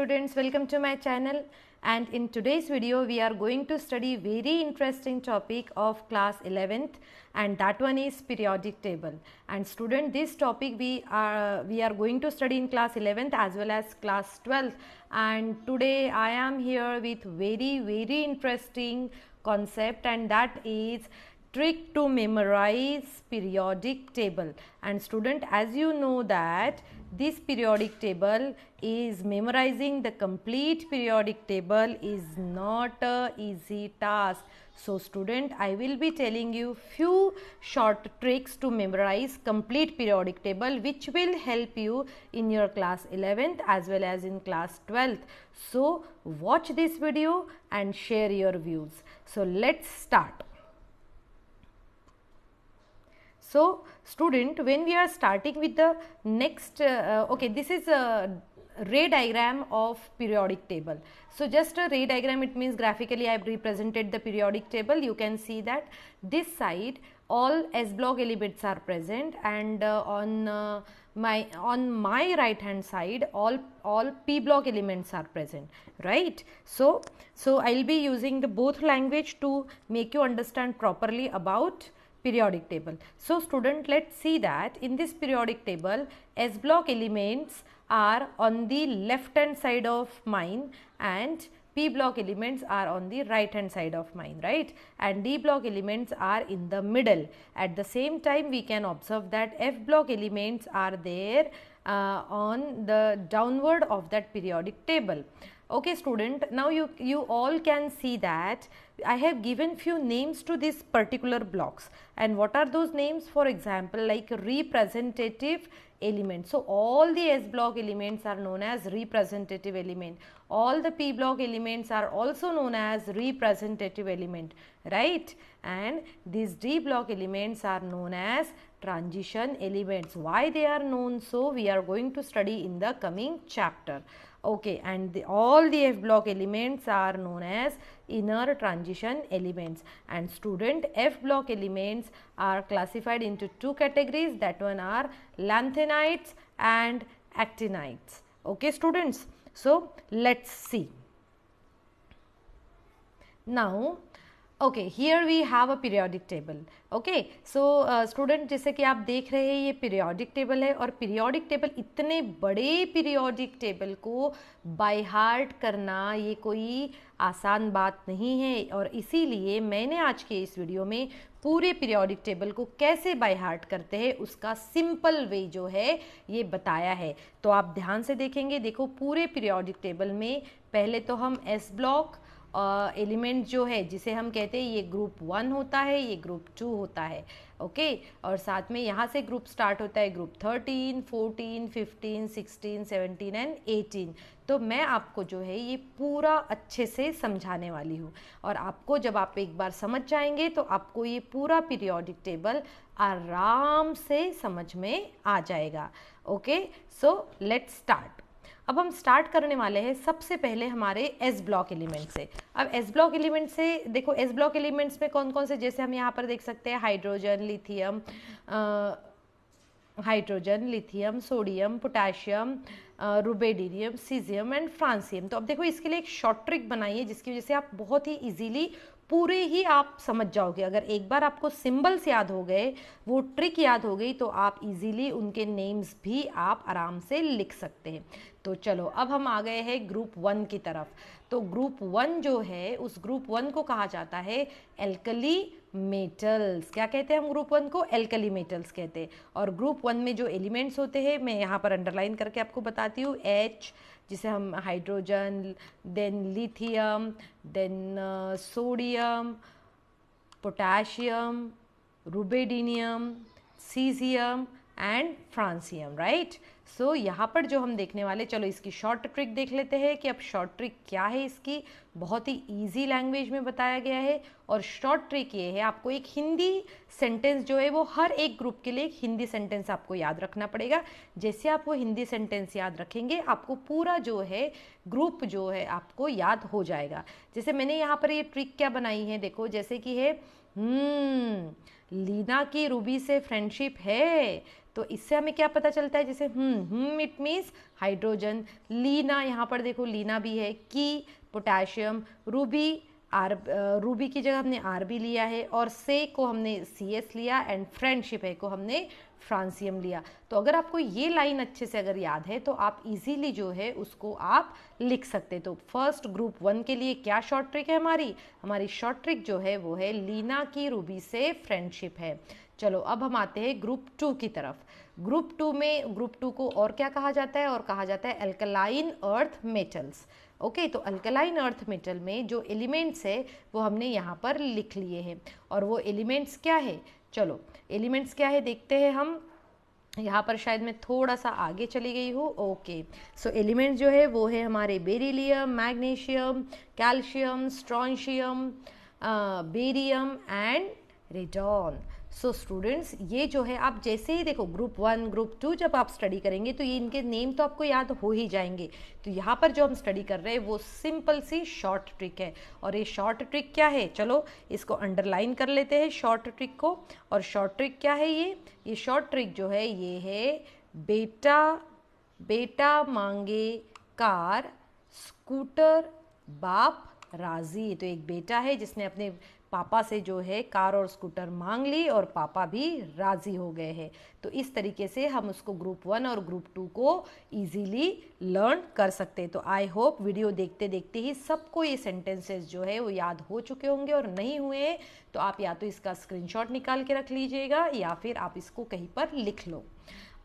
students, welcome to my channel, and in today's video we are going to study very interesting topic of class 11th, and that one is periodic table. And student, this topic we are going to study in class 11th as well as class 12th, and today I am here with very interesting concept, and that is trick to memorize periodic table. And student, as you know that this periodic table is memorizing the complete periodic table is not a easy task. So student, I will be telling you few short tricks to memorize complete periodic table which will help you in your class 11th as well as in class 12th. So watch this video and share your views. So let's start. So student, when we are starting with the next, okay, this is a ray diagram of periodic table. So just a ray diagram, it means graphically I have represented the periodic table. You can see that this side all S block elements are present, and on my right hand side all P block elements are present, right? So I will be using the both language to make you understand properly about periodic table. So student, let's see that in this periodic table S block elements are on the left hand side of mine and P block elements are on the right hand side of mine, right? And D block elements are in the middle. At the same time, we can observe that F block elements are there on the downward of that periodic table. Okay student, now you all can see that I have given few names to these particular blocks, and what are those names? For example, like representative element. So all the S block elements are known as representative element. All the P block elements are also known as representative element, right? And these D block elements are known as transition elements. Why they are known? So we are going to study in the coming chapter. Okay, and all the F block elements are known as inner transition elements. And student, F block elements are classified into two categories, that one are lanthanides and actinides. Okay students, so let's see. Now okay, here we have a periodic table. Okay, so student, जैसे कि आप देख रहे हैं ये periodic table है, और periodic table, इतने बड़े periodic table को by heart करना ये कोई आसान बात नहीं है, और इसीलिए मैंने आज के इस वीडियो में पूरे periodic table को कैसे by heart करते हैं उसका simple way जो है ये बताया है. तो आप ध्यान से देखेंगे, देखो पूरे periodic table में पहले तो हम S block एलिमेंट जो है जिसे हम कहते हैं ये ग्रुप 1 होता है, ये ग्रुप 2 होता है. ओके, और साथ में यहाँ से ग्रुप स्टार्ट होता है ग्रुप 13, 14, 15, 16, 17 एंड 18. तो मैं आपको जो है ये पूरा अच्छे से समझाने वाली हूँ, और आपको जब आप एक बार समझ जाएंगे तो आपको ये पूरा पीरियोडिक टेबल आराम से समझ में आ जाएगा. Okay, so let's start. अब हम स्टार्ट करने वाले हैं सबसे पहले हमारे एस ब्लॉक एलिमेंट से. अब एस ब्लॉक एलिमेंट से देखो, एस ब्लॉक एलिमेंट्स में कौन कौन से, जैसे हम यहाँ पर देख सकते हैं hydrogen, lithium, sodium, potassium, rubidium, caesium and francium. तो अब देखो इसके लिए एक शॉर्ट ट्रिक बनाइए जिसकी वजह से आप बहुत ही इजीली पूरे ही आप समझ जाओगे. अगर एक बार आपको सिंबल्स याद हो गए, वो ट्रिक याद हो गई, तो आप इजीली उनके नेम्स भी आप आराम से लिख सकते हैं. तो चलो अब हम आ गए हैं ग्रुप 1 की तरफ. तो ग्रुप 1 जो है उस ग्रुप 1 को कहा जाता है एल्कली मेटल्स. क्या कहते हैं हम ग्रुप 1 को? एल्कली मेटल्स कहते हैं. और ग्रुप 1 में जो एलिमेंट्स होते हैं मैं यहाँ पर अंडरलाइन करके आपको बताती हूँ. H, जिसे हम hydrogen, then lithium, then sodium, potassium, rubidium, caesium and francium, right? So यहाँ पर जो हम देखने वाले, चलो इसकी शॉर्ट ट्रिक देख लेते हैं कि अब शॉर्ट ट्रिक क्या है इसकी. बहुत ही इजी लैंग्वेज में बताया गया है, और शॉर्ट ट्रिक ये है, आपको एक हिंदी सेंटेंस जो है वो हर एक ग्रुप के लिए एक हिंदी सेंटेंस आपको याद रखना पड़ेगा. जैसे आप वो हिंदी सेंटेंस याद रखेंगे आपको पूरा जो है ग्रुप जो है आपको याद हो जाएगा. जैसे मैंने यहाँ पर ये ट्रिक क्या बनाई है, देखो जैसे कि है लीना की रूबी से फ्रेंडशिप है, तो इससे हमें क्या पता चलता है, जैसे इट मीन्स हाइड्रोजन, लीना, यहाँ पर देखो लीना भी है, की पोटाशियम, रूबी रूबी की जगह हमने आर भी लिया है, और से को हमने सी एस लिया, एंड फ्रेंडशिप है को हमने फ्रांसियम लिया। तो अगर आपको ये लाइन अच्छे से अगर याद है तो आप इजीली जो है उसको आप लिख सकते। तो फर्स्ट ग्रुप 1 के लिए क्या शॉर्ट ट्रिक है हमारी शॉर्ट ट्रिक जो है वो है लीना की रूबी से फ्रेंडशिप है। चलो अब हम आते हैं ग्रुप 2 की तरफ। ग्रुप 2 को और क्या कहा जाता है, और कहा जाता है अल्कलाइन अर्थ मेटल्स। ओके, तो अल्कलाइन अर्थ मेटल में जो एलिमेंट्स है वो हमने यहाँ पर लिख लिए हैं, और वो एलिमेंट्स क्या है, चलो एलिमेंट्स क्या है देखते हैं हम। यहाँ पर शायद मैं थोड़ा सा आगे चली गई हूँ। ओके, सो एलिमेंट्स जो है वो है हमारे beryllium, magnesium, calcium, strontium, barium and radon. So students ये जो है आप जैसे ही देखो ग्रुप 1 ग्रुप 2 जब आप स्टडी करेंगे तो ये इनके नेम तो आपको याद हो ही जाएंगे। तो यहाँ पर जो हम स्टडी कर रहे हैं वो सिंपल सी शॉर्ट ट्रिक है, और ये शॉर्ट ट्रिक क्या है, चलो इसको अंडरलाइन कर लेते हैं शॉर्ट ट्रिक को। और शॉर्ट ट्रिक क्या है, ये शॉर्ट ट्रिक जो है ये है बेटा मांगे कार, स्कूटर बाप राजी। तो एक बेटा है जिसने अपने पापा से जो है कार और स्कूटर मांग ली, और पापा भी राजी हो गए हैं। तो इस तरीके से हम उसको ग्रुप 1 और ग्रुप 2 को इजीली लर्न कर सकते हैं। तो आई होप वीडियो देखते देखते ही सबको ये सेंटेंसेस जो है वो याद हो चुके होंगे, और नहीं हुए तो आप या तो इसका स्क्रीनशॉट निकाल के रख लीजिएगा या फिर आप इसको कहीं पर लिख लो।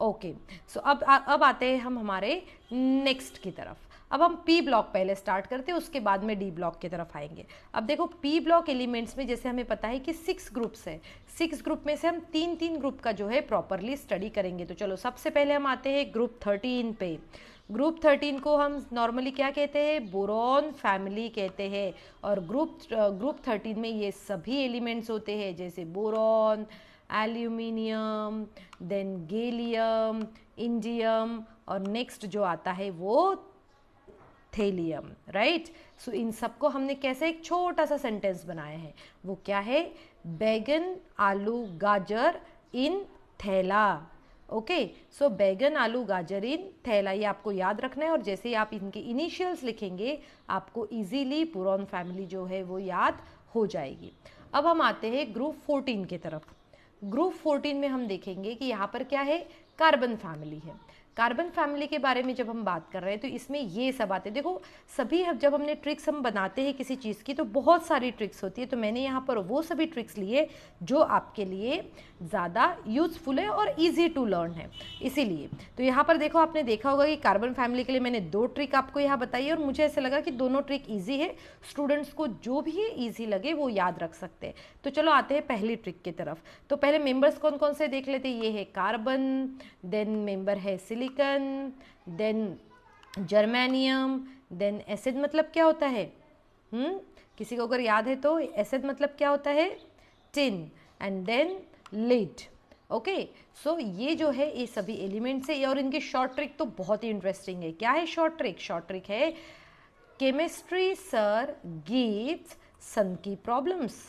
ओके, सो अब आते हैं हम हमारे नेक्स्ट की तरफ। अब हम पी ब्लॉक पहले स्टार्ट करते हैं, उसके बाद में डी ब्लॉक की तरफ आएंगे। अब देखो पी ब्लॉक एलिमेंट्स में जैसे हमें पता है कि 6 ग्रुप्स है, 6 ग्रुप में से हम 3 ग्रुप का जो है प्रॉपरली स्टडी करेंगे। तो चलो सबसे पहले हम आते हैं ग्रुप 13 पे। ग्रुप 13 को हम नॉर्मली क्या कहते हैं, बोरॉन फैमिली कहते हैं। और ग्रुप 13 में ये सभी एलिमेंट्स होते हैं, जैसे boron, aluminium, then gallium, indium, और नेक्स्ट जो आता है वो थेलियम, राइट। सो इन सबको हमने कैसे एक छोटा सा सेंटेंस बनाया है, वो क्या है, बैगन आलू गाजर इन थैला। ओके, सो बैगन आलू गाजर इन थैला, ये आपको याद रखना है। और जैसे ही आप इनके इनिशियल्स लिखेंगे आपको इजीली बोरॉन फैमिली जो है वो याद हो जाएगी। अब हम आते हैं ग्रुप 14 की तरफ। ग्रुप 14 में हम देखेंगे कि यहाँ पर क्या है, कार्बन फैमिली है। कार्बन फैमिली के बारे में जब हम बात कर रहे हैं तो इसमें ये सब आते हैं। देखो सभी जब हमने ट्रिक्स हम बनाते हैं किसी चीज़ की तो बहुत सारी ट्रिक्स होती है, तो मैंने यहाँ पर वो सभी ट्रिक्स लिए जो आपके लिए ज़्यादा यूज़फुल है और इजी टू लर्न है, इसीलिए। तो यहाँ पर देखो आपने देखा होगा कि कार्बन फैमिली के लिए मैंने 2 ट्रिक आपको यहाँ बताई है, और मुझे ऐसा लगा कि दोनों ट्रिक ईजी है, स्टूडेंट्स को जो भी ईजी लगे वो याद रख सकते हैं। तो चलो आते हैं पहली ट्रिक की तरफ। तो पहले मेंबर्स कौन कौन से देख लेते हैं, ये है कार्बन, देन मेंबर है silicon, then germanium, then acid मतलब क्या होता है, किसी को अगर याद है तो एसिड मतलब क्या होता है, tin, and then lead. Okay, so ये जो है ये सभी एलिमेंट्स है, और इनकी शॉर्ट ट्रिक तो बहुत ही इंटरेस्टिंग है। क्या है शॉर्ट ट्रिक, शॉर्ट ट्रिक है केमिस्ट्री सर गिव्स सन की problems.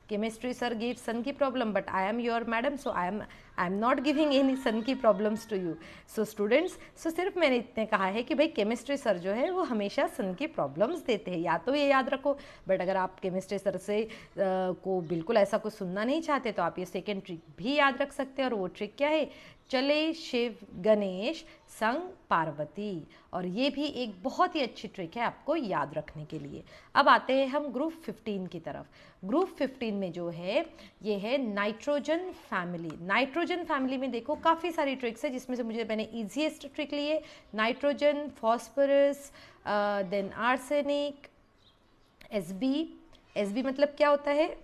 chemistry sir gives sun की problem, but I am your madam, so I am not giving any sun की problems to you. So students, so सिर्फ मैंने इतने कहा है कि भाई केमिस्ट्री सर जो है वो हमेशा सन की प्रॉब्लम्स देते हैं, या तो ये याद रखो। बट अगर आप केमिस्ट्री सर से को बिल्कुल ऐसा कुछ सुनना नहीं चाहते तो आप ये सेकेंड ट्रिक भी याद रख सकते हैं, और वो ट्रिक क्या है, चले शिव गणेश संग पार्वती। और ये भी एक बहुत ही अच्छी ट्रिक है आपको याद रखने के लिए। अब आते हैं हम ग्रुप 15 की तरफ। ग्रुप 15 में जो है ये है नाइट्रोजन फैमिली। नाइट्रोजन फैमिली में देखो काफ़ी सारी ट्रिक्स है, जिसमें से मैंने ईजीएस्ट ट्रिक लिए nitrogen, phosphorus, then arsenic, SB मतलब क्या होता है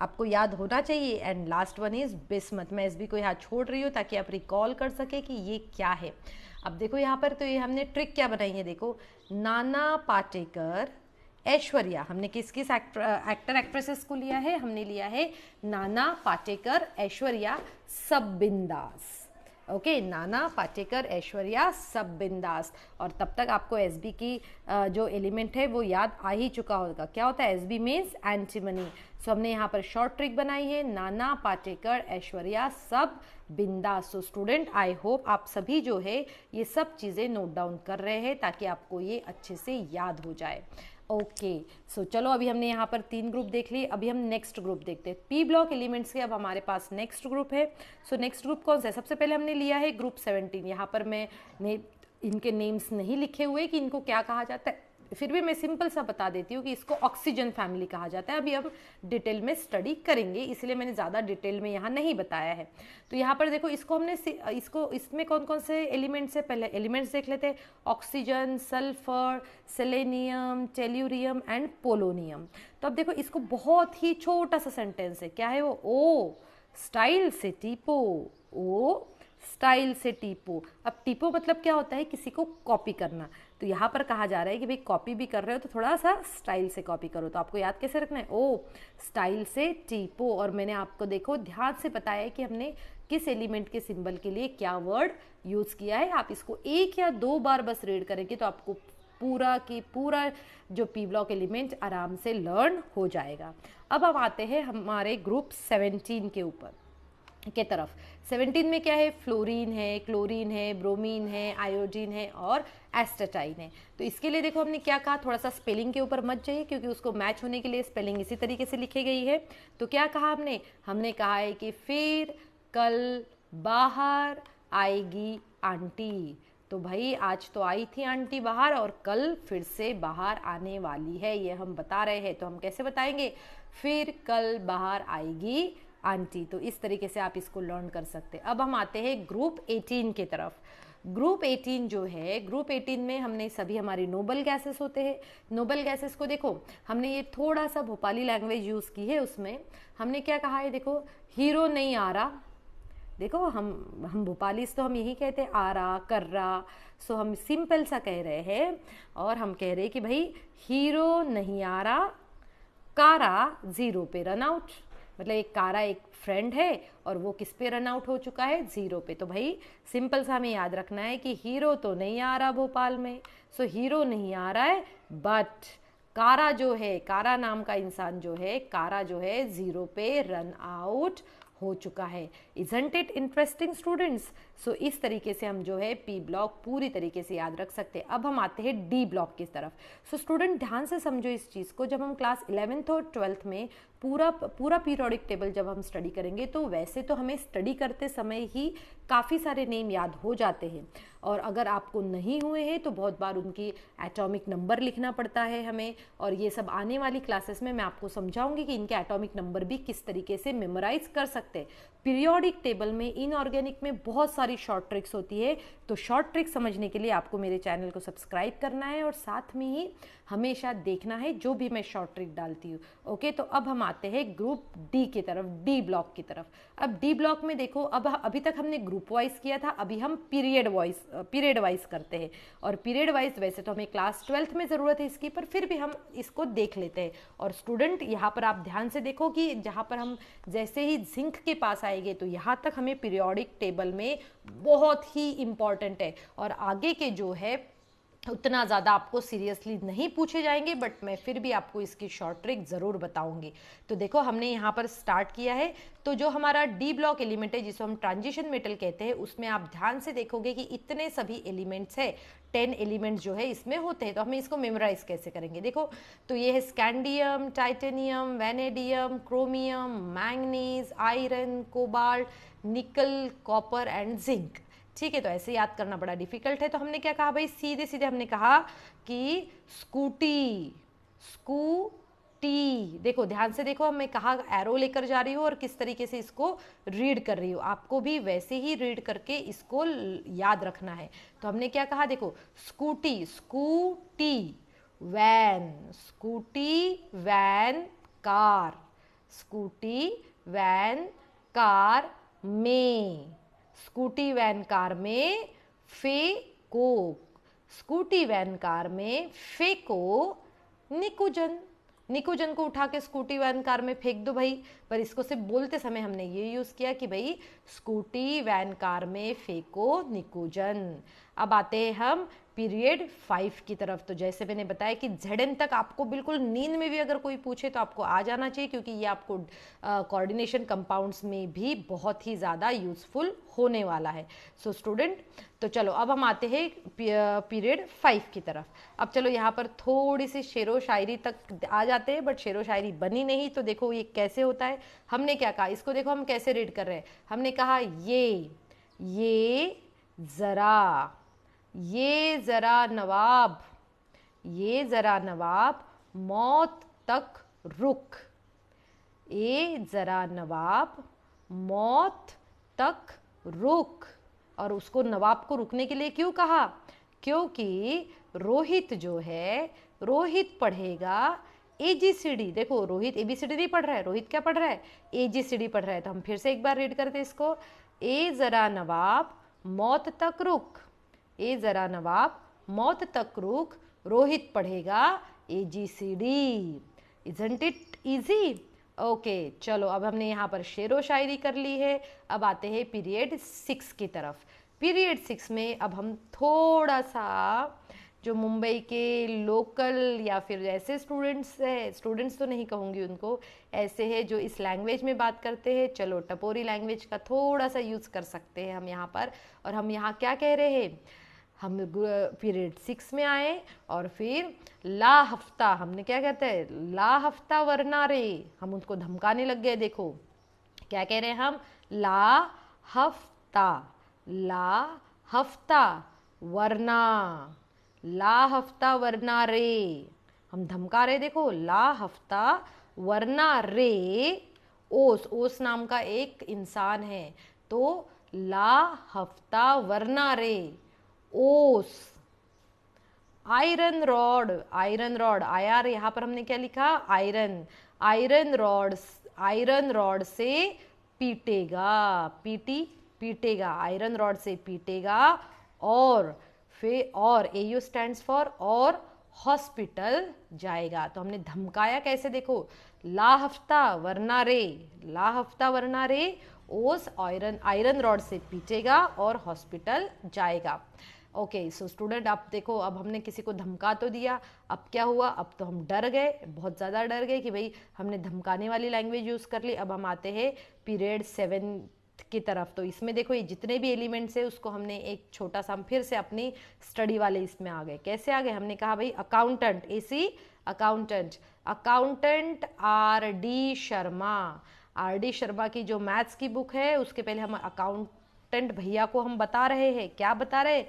आपको याद होना चाहिए, and last one is bismuth. मैं एसबी को यहाँ छोड़ रही हूँ ताकि आप रिकॉल कर सके कि ये क्या है। अब देखो यहाँ पर तो ये हमने ट्रिक क्या बनाई है, देखो नाना पाटेकर, ऐश्वर्या, हमने किस किस एक्टर एक्ट्रेसेस को लिया है, हमने लिया है नाना पाटेकर, ऐश्वर्या, सब बिंदास। ओके, नाना, पाटेकर, ऐश्वर्या, सब बिंदास। और तब तक आपको एसबी की जो एलिमेंट है वो याद आ ही चुका होगा। क्या होता है एसबी मीन्स एंटीमनी। सो हमने यहाँ पर शॉर्ट ट्रिक बनाई है, नाना, पाटेकर, ऐश्वर्या, सब बिंदास। सो स्टूडेंट आई होप आप सभी जो है ये सब चीज़ें नोट डाउन कर रहे हैं ताकि आपको ये अच्छे से याद हो जाए। ओके सो चलो, अभी हमने यहाँ पर 3 ग्रुप देख लिए, अभी हम नेक्स्ट ग्रुप देखते हैं। पी ब्लॉक एलिमेंट्स के अब हमारे पास नेक्स्ट ग्रुप है। सो नेक्स्ट ग्रुप कौन सा है? सबसे पहले हमने लिया है ग्रुप 17। यहाँ पर मैंने इनके नेम्स नहीं लिखे हुए कि इनको क्या कहा जाता है, फिर भी मैं सिंपल सा बता देती हूँ कि इसको ऑक्सीजन फैमिली कहा जाता है। अभी हम डिटेल में स्टडी करेंगे इसलिए मैंने ज़्यादा डिटेल में यहाँ नहीं बताया है। तो यहाँ पर देखो, इसको हमने इसमें कौन कौन से एलिमेंट्स है, पहले एलिमेंट्स देख लेते हैं। Oxygen, sulphur, selenium, tellurium and polonium. तो अब देखो, इसको बहुत ही छोटा सा सेंटेंस है, क्या है वो? ओ स्टाइल से टीपो, ओ स्टाइल से टीपो। अब टीपो मतलब क्या होता है? किसी को कॉपी करना। तो यहाँ पर कहा जा रहा है कि भाई कॉपी भी कर रहे हो तो थोड़ा सा स्टाइल से कॉपी करो। तो आपको याद कैसे रखना है? ओ स्टाइल से टीपो। और मैंने आपको देखो ध्यान से बताया है कि हमने किस एलिमेंट के सिंबल के लिए क्या वर्ड यूज़ किया है। आप इसको 1 या 2 बार बस रीड करेंगे तो आपको पूरा की पूरा जो पी ब्लॉक एलिमेंट आराम से लर्न हो जाएगा। अब हम आते हैं हमारे ग्रुप 17 के ऊपर के तरफ। 17 में क्या है? फ्लोरीन है, क्लोरीन है, ब्रोमीन है, आयोडीन है और एस्टेटाइन है। तो इसके लिए देखो हमने क्या कहा, थोड़ा सा स्पेलिंग के ऊपर मत जाइए क्योंकि उसको मैच होने के लिए स्पेलिंग इसी तरीके से लिखी गई है। तो क्या कहा हमने कहा है कि फिर कल बाहर आएगी आंटी। तो भाई आज तो आई थी आंटी बाहर और कल फिर से बाहर आने वाली है, ये हम बता रहे हैं। तो हम कैसे बताएंगे? फिर कल बाहर आएगी आंटी। तो इस तरीके से आप इसको लर्न कर सकते हैं। अब हम आते हैं ग्रुप 18 की तरफ। ग्रुप 18 जो है, ग्रुप 18 में हमने सभी हमारी नोबल गैसेस होते हैं। नोबल गैसेस को देखो, हमने ये थोड़ा सा भोपाली लैंग्वेज यूज़ की है। उसमें हमने क्या कहा है? देखो, हीरो नहीं आ रहा। देखो हम भोपालीस तो हम यही कहते हैं, आ रहा, कर रहा। सो हम सिंपल सा कह रहे हैं और हम कह रहे हैं कि भाई हीरो नहीं आ रहा, कारा 0 पे रन आउट। मतलब एक कारा एक फ्रेंड है और वो किस पे रन आउट हो चुका है? 0 पे। तो भाई सिंपल सा हमें याद रखना है कि हीरो तो नहीं आ रहा भोपाल में। सो हीरो नहीं आ रहा है, बट कारा जो है, कारा नाम का इंसान जो है, कारा जो है 0 पे रन आउट हो चुका है। Isn't it interesting students? So इस तरीके से हम जो है पी ब्लॉक पूरी तरीके से याद रख सकते हैं। अब हम आते हैं डी ब्लॉक की तरफ। सो स्टूडेंट ध्यान से समझो इस चीज़ को, जब हम क्लास 11th और 12th में पूरा पीरियोडिक टेबल जब हम स्टडी करेंगे तो वैसे तो हमें स्टडी करते समय ही काफ़ी सारे नेम याद हो जाते हैं, और अगर आपको नहीं हुए हैं तो बहुत बार उनकी एटॉमिक नंबर लिखना पड़ता है हमें। और ये सब आने वाली क्लासेस में मैं आपको समझाऊंगी कि इनके एटॉमिक नंबर भी किस तरीके से मेमोराइज कर सकते हैं। पीरियोडिक टेबल में, इनऑर्गेनिक में बहुत सारी शॉर्ट ट्रिक्स होती है। तो शॉर्ट ट्रिक समझने के लिए आपको मेरे चैनल को सब्सक्राइब करना है और साथ में ही हमेशा देखना है जो भी मैं शॉर्ट ट्रिक डालती हूँ। ओके, तो अब हम आते हैं ग्रुप डी की तरफ, डी ब्लॉक की तरफ। अब डी ब्लॉक में देखो, अब अभी तक हमने ग्रुप वाइज किया था, अभी हम पीरियड वाइज करते हैं। और पीरियड वाइज वैसे तो हमें क्लास 12th में ज़रूरत है इसकी, पर फिर भी हम इसको देख लेते हैं। और स्टूडेंट यहाँ पर आप ध्यान से देखो कि जहाँ पर हम जैसे ही जिंक के पास आएंगे तो यहाँ तक हमें पीरियोडिक टेबल में बहुत ही इंपॉर्टेंट है। और आगे के जो है उतना ज़्यादा आपको सीरियसली नहीं पूछे जाएंगे, बट मैं फिर भी आपको इसकी शॉर्ट ट्रिक ज़रूर बताऊंगी। तो देखो हमने यहाँ पर स्टार्ट किया है। तो जो हमारा डी ब्लॉक एलिमेंट है जिसको हम ट्रांजिशन मेटल कहते हैं, उसमें आप ध्यान से देखोगे कि इतने सभी एलिमेंट्स है, 10 एलिमेंट्स जो है इसमें होते हैं। तो हमें इसको मेमोराइज कैसे करेंगे? देखो, तो ये है scandium, titanium, vanadium, chromium, manganese, iron, cobalt, निकल, कॉपर एंड जिंक। ठीक है, तो ऐसे याद करना बड़ा डिफिकल्ट है। तो हमने क्या कहा भाई? सीधे सीधे हमने कहा कि स्कूटी, स्कूटी। देखो ध्यान से देखो, मैं कहा एरो लेकर जा रही हूँ और किस तरीके से इसको रीड कर रही हूँ। आपको भी वैसे ही रीड करके इसको याद रखना है। तो हमने क्या कहा? देखो, scooty, scooty, van, scooty, van, car, scooty, van, car में, स्कूटी वैन कार में फेको, स्कूटी वैन कार में फेको निकुंजन, निकुंजन को उठा के स्कूटी वैन कार में फेंक दो भाई, पर इसको सिर्फ बोलते समय हमने ये यूज किया कि भाई स्कूटी वैन कार में फेंको निकुंजन। अब आते हैं हम पीरियड 5 की तरफ। तो जैसे मैंने बताया कि ZM तक आपको बिल्कुल नींद में भी अगर कोई पूछे तो आपको आ जाना चाहिए, क्योंकि ये आपको कोऑर्डिनेशन कंपाउंड्स में भी बहुत ही ज़्यादा यूजफुल होने वाला है। सो स्टूडेंट, तो चलो अब हम आते हैं पीरियड 5 की तरफ। अब चलो यहाँ पर थोड़ी सी शेरो शायरी तक आ जाते हैं, बट शेरो शायरी बनी नहीं। तो देखो ये कैसे होता है, हमने क्या कहा, इसको देखो हम कैसे रीड कर रहे हैं। हमने कहा ये ज़रा नवाब, ये ज़रा नवाब मौत तक रुक, ये ज़रा नवाब मौत तक रुक। और उसको नवाब को रुकने के लिए क्यों कहा, क्योंकि रोहित जो है, रोहित पढ़ेगा ABCD। देखो रोहित ABCD नहीं पढ़ रहा है, रोहित क्या पढ़ रहा है, ABCD पढ़ रहा है। तो हम फिर से एक बार रीड करते हैं इसको, ए ज़रा नवाब मौत तक रुक, ए ज़रा नवाब मौत तक रुक, रोहित पढ़ेगा ABCD। Isn't it easy? Okay चलो अब हमने यहाँ पर शेरो शायरी कर ली है। अब आते हैं पीरियड 6 की तरफ। पीरियड 6 में अब हम थोड़ा सा जो मुंबई के लोकल या फिर ऐसे स्टूडेंट्स है, स्टूडेंट्स तो नहीं कहूँगी उनको, ऐसे है जो इस लैंग्वेज में बात करते हैं, चलो टपोरी लैंग्वेज का थोड़ा सा यूज़ कर सकते हैं हम यहाँ पर। और हम यहाँ क्या कह रहे हैं, हम पीरियड 6 में आए और फिर ला हफ्ता, हमने क्या कहते हैं, ला हफ्ता वरना रे, हम उनको धमकाने लग गए। देखो क्या कह रहे हैं हम, ला हफ्ता, ला हफ्ता वरना, ला हफ्ता वरना रे, हम धमका रहे। देखो ला हफ्ता वरना रे, ओस नाम का एक इंसान है, तो ला हफ्ता वरना रे ओस। आयरन रॉड, आयरन रॉड, आयर यहाँ पर हमने क्या लिखा, आयरन, आयरन रॉड से पीटेगा, पीटेगा, आयरन रॉड से पीटेगा। और फिर और AU स्टैंड्स फॉर और हॉस्पिटल जाएगा। तो हमने धमकाया कैसे, देखो ला हफ्ता वरना रे, ला हफ्ता वरना रे ओस आयरन रॉड से पीटेगा और हॉस्पिटल जाएगा। ओके सो स्टूडेंट, आप देखो अब हमने किसी को धमका तो दिया, अब क्या हुआ, अब तो हम डर गए, बहुत ज़्यादा डर गए कि भाई हमने धमकाने वाली लैंग्वेज यूज़ कर ली। अब हम आते हैं पीरियड 7 की तरफ। तो इसमें देखो ये जितने भी एलिमेंट्स है उसको हमने एक छोटा सा, हम फिर से अपनी स्टडी वाले इसमें आ गए। कैसे आ गए, हमने कहा भाई accountant, AC accountant, accountant RD Sharma, RD Sharma की जो मैथ्स की बुक है उसके पहले हम अकाउंटेंट भैया को हम बता रहे हैं, क्या बता रहे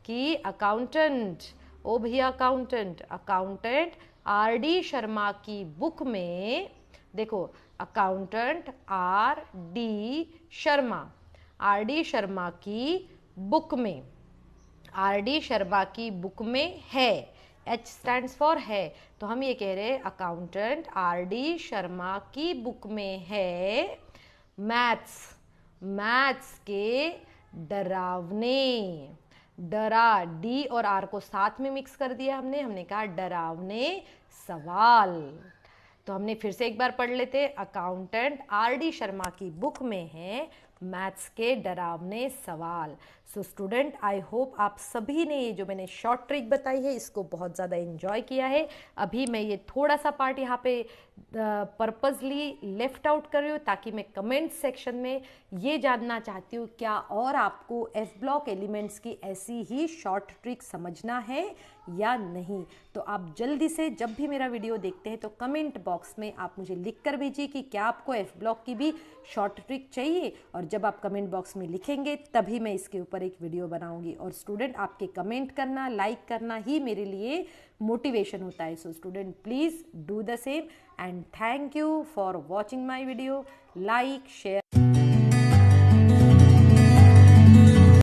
कि अकाउंटेंट, ओ भैया अकाउंटेंट, अकाउंटेंट RD शर्मा की बुक में देखो accountant RD Sharma, RD Sharma की बुक में, RD शर्मा की बुक में है, H स्टैंड्स फॉर है। तो हम ये कह रहे हैं अकाउंटेंट RD शर्मा की बुक में है मैथ्स, मैथ्स के डरावने, डरा, D और R को साथ में मिक्स कर दिया हमने कहा डरावने सवाल। तो हमने फिर से एक बार पढ़ लेते, अकाउंटेंट RD शर्मा की बुक में है मैथ्स के डरावने सवाल। सो स्टूडेंट, आई होप आप सभी ने ये जो मैंने शॉर्ट ट्रिक बताई है इसको बहुत ज़्यादा एंजॉय किया है। अभी मैं ये थोड़ा सा पार्ट यहाँ पे पर्पसली लेफ्ट आउट कर रही हूँ ताकि मैं कमेंट सेक्शन में ये जानना चाहती हूँ क्या और आपको F ब्लॉक एलिमेंट्स की ऐसी ही शॉर्ट ट्रिक समझना है या नहीं। तो आप जल्दी से जब भी मेरा वीडियो देखते हैं तो कमेंट बॉक्स में आप मुझे लिख कर भेजिए कि क्या आपको F ब्लॉक की भी शॉर्ट ट्रिक चाहिए, और जब आप कमेंट बॉक्स में लिखेंगे तभी मैं इसके ऊपर एक वीडियो बनाऊंगी। और स्टूडेंट, आपके कमेंट करना, लाइक करना ही मेरे लिए मोटिवेशन होता है। So student, please do the same and thank you for watching my video. Like, share.